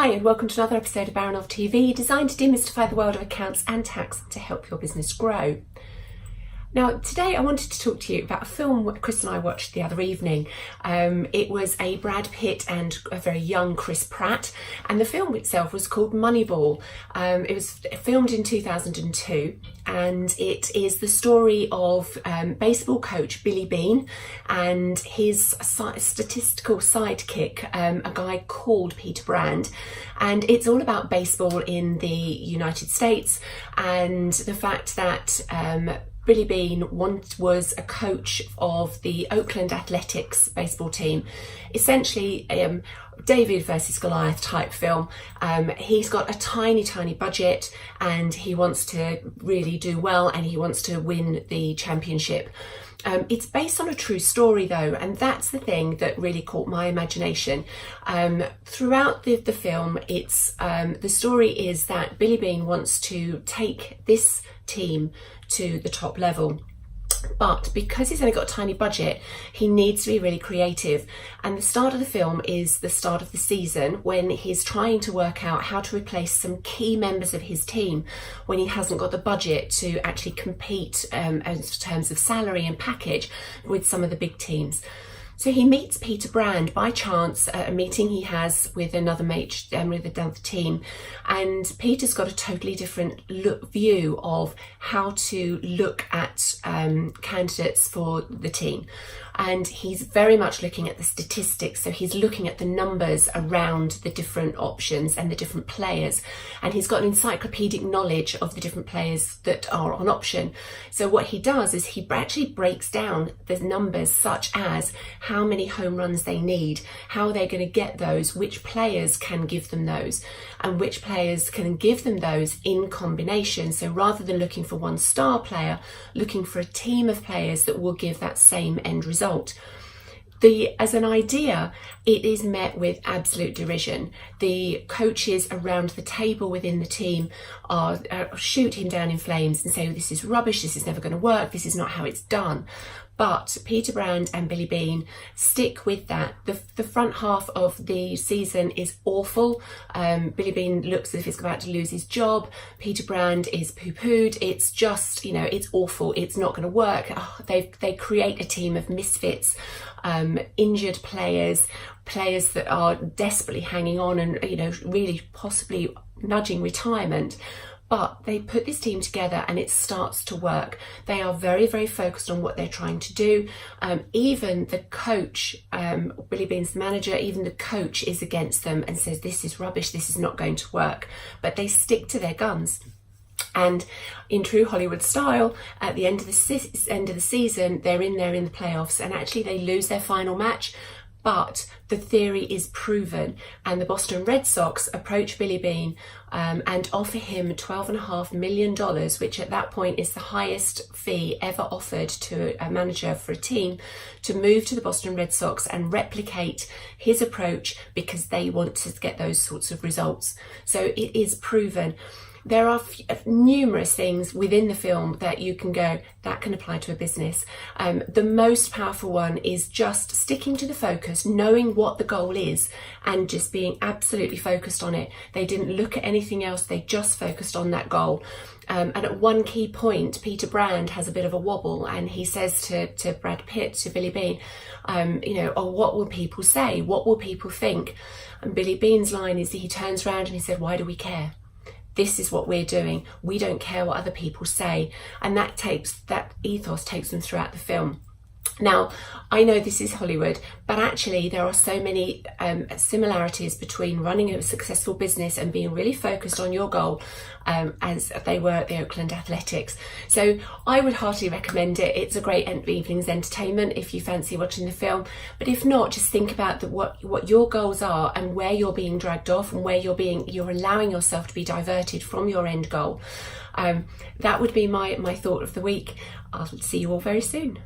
Hi and welcome to another episode of Baranov TV, designed to demystify the world of accounts and tax to help your business grow. Now, today I wanted to talk to you about a film Chris and I watched the other evening. It was a Brad Pitt and a very young Chris Pratt, and the film itself was called Moneyball. It was filmed in 2002, and it is the story of baseball coach Billy Beane and his statistical sidekick, a guy called Peter Brand. And it's all about baseball in the United States and the fact that Billy Beane was a coach of the Oakland Athletics baseball team. Essentially, David versus Goliath type film. He's got a tiny budget and he wants to really do well and he wants to win the championship. It's based on a true story though, and that's the thing that really caught my imagination. Throughout the film, it's the story is that Billy Beane wants to take this team to the top level. But because he's only got a tiny budget, he needs to be really creative. And the start of the film is the start of the season when he's trying to work out how to replace some key members of his team when he hasn't got the budget to actually compete in terms of salary and package with some of the big teams. So he meets Peter Brand by chance at a meeting he has with another mate, with another team, and Peter's got a totally different view of how to look at candidates for the team. And he's very much looking at the statistics, so he's looking at the numbers around the different options and the different players, and he's got an encyclopedic knowledge of the different players that are on option. So what he does is he actually breaks down the numbers, such as how many home runs they need, how they're going to get those, which players can give them those, and which players can give them those in combination. So rather than looking for one star player, looking for a team of players that will give that same end result. As an idea, it is met with absolute derision. The coaches around the table within the team shoot him down in flames and say, oh, this is rubbish, this is never going to work, this is not how it's done. But Peter Brand and Billy Beane stick with that. The front half of the season is awful. Billy Beane looks as if he's about to lose his job. Peter Brand is poo-pooed. It's just, it's awful. It's not going to work. They create a team of misfits, injured players that are desperately hanging on and, really possibly nudging retirement. But they put this team together and it starts to work. They are very focused on what they're trying to do. Even the coach, Billy Beane's the manager, even the coach is against them and says, this is rubbish, this is not going to work. But they stick to their guns. And in true Hollywood style, at the end of the season, they're in the playoffs, and actually they lose their final match. But the theory is proven, and the Boston Red Sox approach Billy Beane and offer him $12.5 million, which at that point is the highest fee ever offered to a manager for a team, to move to the Boston Red Sox and replicate his approach because they want to get those sorts of results. So it is proven. There are numerous things within the film that you can go, that can apply to a business. The most powerful one is just sticking to the focus, knowing what the goal is, and just being absolutely focused on it. They didn't look at anything else, they just focused on that goal. And at one key point, Peter Brand has a bit of a wobble and he says to Brad Pitt, to Billy Beane, what will people say? What will people think? And Billy Beane's line is, he turns around and he said, why do we care? This is what we're doing. We don't care what other people say. And that ethos takes them throughout the film. Now, I know this is Hollywood, but actually there are so many similarities between running a successful business and being really focused on your goal, as they were at the Oakland Athletics. So I would heartily recommend it. It's a great evening's entertainment if you fancy watching the film. But if not, just think about what your goals are and where you're being dragged off and where you're allowing yourself to be diverted from your end goal. That would be my thought of the week. I'll see you all very soon.